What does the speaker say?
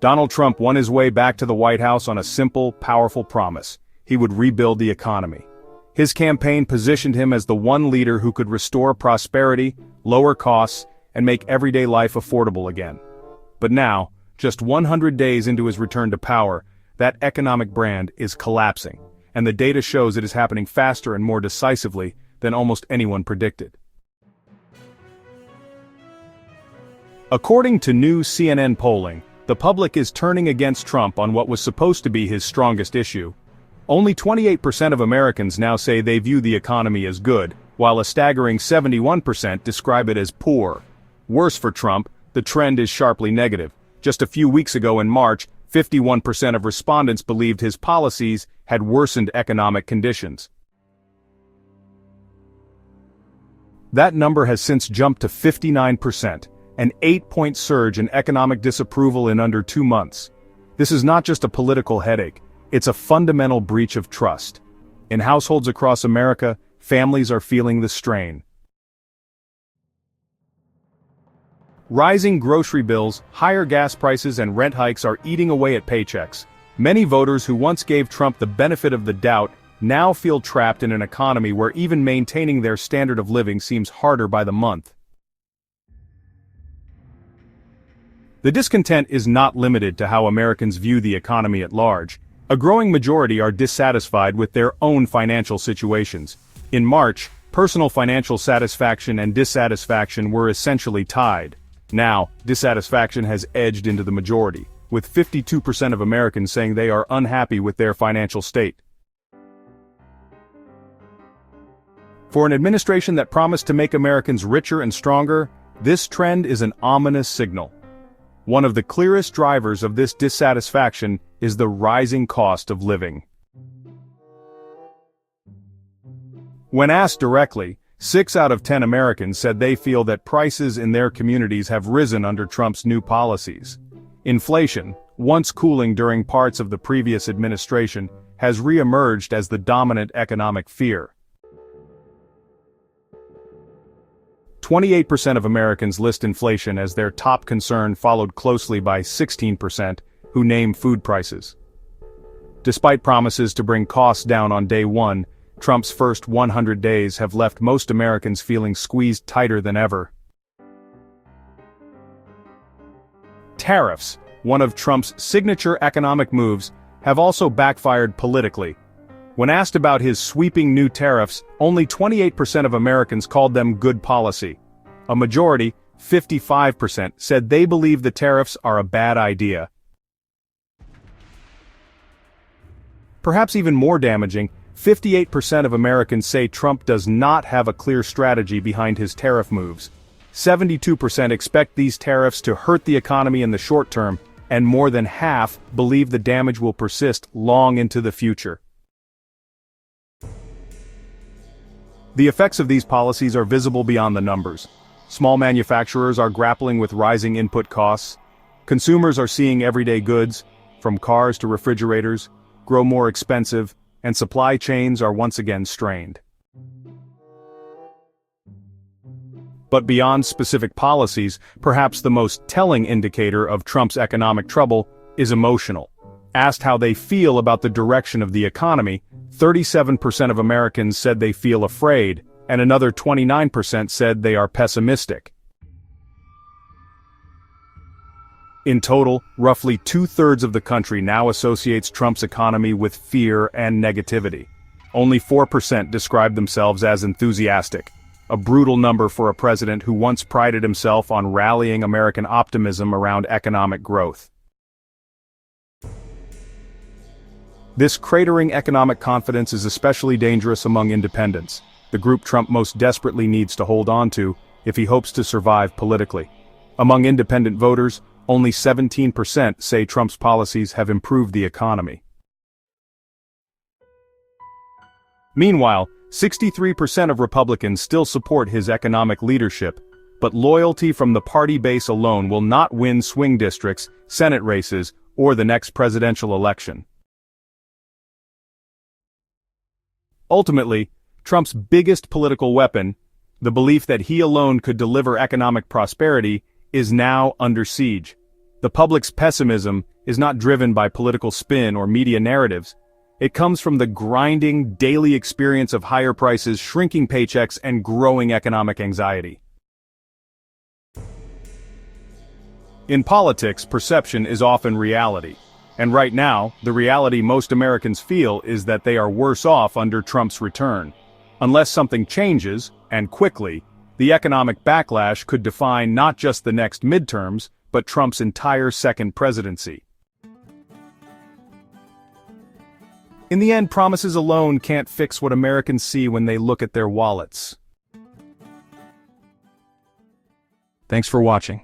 Donald Trump won his way back to the White House on a simple, powerful promise: he would rebuild the economy. His campaign positioned him as the one leader who could restore prosperity, lower costs, and make everyday life affordable again. But now, just 100 days into his return to power, that economic brand is collapsing, and the data shows it is happening faster and more decisively than almost anyone predicted. According to new CNN polling, the public is turning against Trump on what was supposed to be his strongest issue. Only 28% of Americans now say they view the economy as good, while a staggering 71% describe it as poor. Worse for Trump, the trend is sharply negative. Just a few weeks ago in March, 51% of respondents believed his policies had worsened economic conditions. That number has since jumped to 59%, an 8-point surge in economic disapproval in under 2 months. This is not just a political headache, it's a fundamental breach of trust. In households across America, families are feeling the strain. Rising grocery bills, higher gas prices, and rent hikes are eating away at paychecks. Many voters who once gave Trump the benefit of the doubt now feel trapped in an economy where even maintaining their standard of living seems harder by the month. The discontent is not limited to how Americans view the economy at large. A growing majority are dissatisfied with their own financial situations. In March, personal financial satisfaction and dissatisfaction were essentially tied. Now, dissatisfaction has edged into the majority, with 52% of Americans saying they are unhappy with their financial state. For an administration that promised to make Americans richer and stronger, this trend is an ominous signal. One of the clearest drivers of this dissatisfaction is the rising cost of living. When asked directly, 6 out of 10 Americans said they feel that prices in their communities have risen under Trump's new policies. Inflation, once cooling during parts of the previous administration, has re-emerged as the dominant economic fear. 28% of Americans list inflation as their top concern, followed closely by 16% who name food prices. Despite promises to bring costs down on day one, Trump's first 100 days have left most Americans feeling squeezed tighter than ever. Tariffs, one of Trump's signature economic moves, have also backfired politically. When asked about his sweeping new tariffs, only 28% of Americans called them good policy. A majority, 55%, said they believe the tariffs are a bad idea. Perhaps even more damaging, 58% of Americans say Trump does not have a clear strategy behind his tariff moves. 72% expect these tariffs to hurt the economy in the short term, and more than half believe the damage will persist long into the future. The effects of these policies are visible beyond the numbers. Small manufacturers are grappling with rising input costs. Consumers are seeing everyday goods, from cars to refrigerators, grow more expensive, and supply chains are once again strained. But beyond specific policies, perhaps the most telling indicator of Trump's economic trouble is emotional. Asked how they feel about the direction of the economy, 37% of Americans said they feel afraid, and another 29% said they are pessimistic. In total, roughly 2/3 of the country now associates Trump's economy with fear and negativity. Only 4% describe themselves as enthusiastic, a brutal number for a president who once prided himself on rallying American optimism around economic growth. This cratering economic confidence is especially dangerous among independents, the group Trump most desperately needs to hold on to if he hopes to survive politically. Among independent voters, only 17% say Trump's policies have improved the economy. Meanwhile, 63% of Republicans still support his economic leadership, but loyalty from the party base alone will not win swing districts, Senate races, or the next presidential election. Ultimately, Trump's biggest political weapon, the belief that he alone could deliver economic prosperity, is now under siege. The public's pessimism is not driven by political spin or media narratives. It comes from the grinding, daily experience of higher prices, shrinking paychecks, and growing economic anxiety. In politics, perception is often reality. And right now, the reality most Americans feel is that they are worse off under Trump's return. Unless something changes, and quickly, the economic backlash could define not just the next midterms, but Trump's entire second presidency. In the end, promises alone can't fix what Americans see when they look at their wallets. Thanks for watching.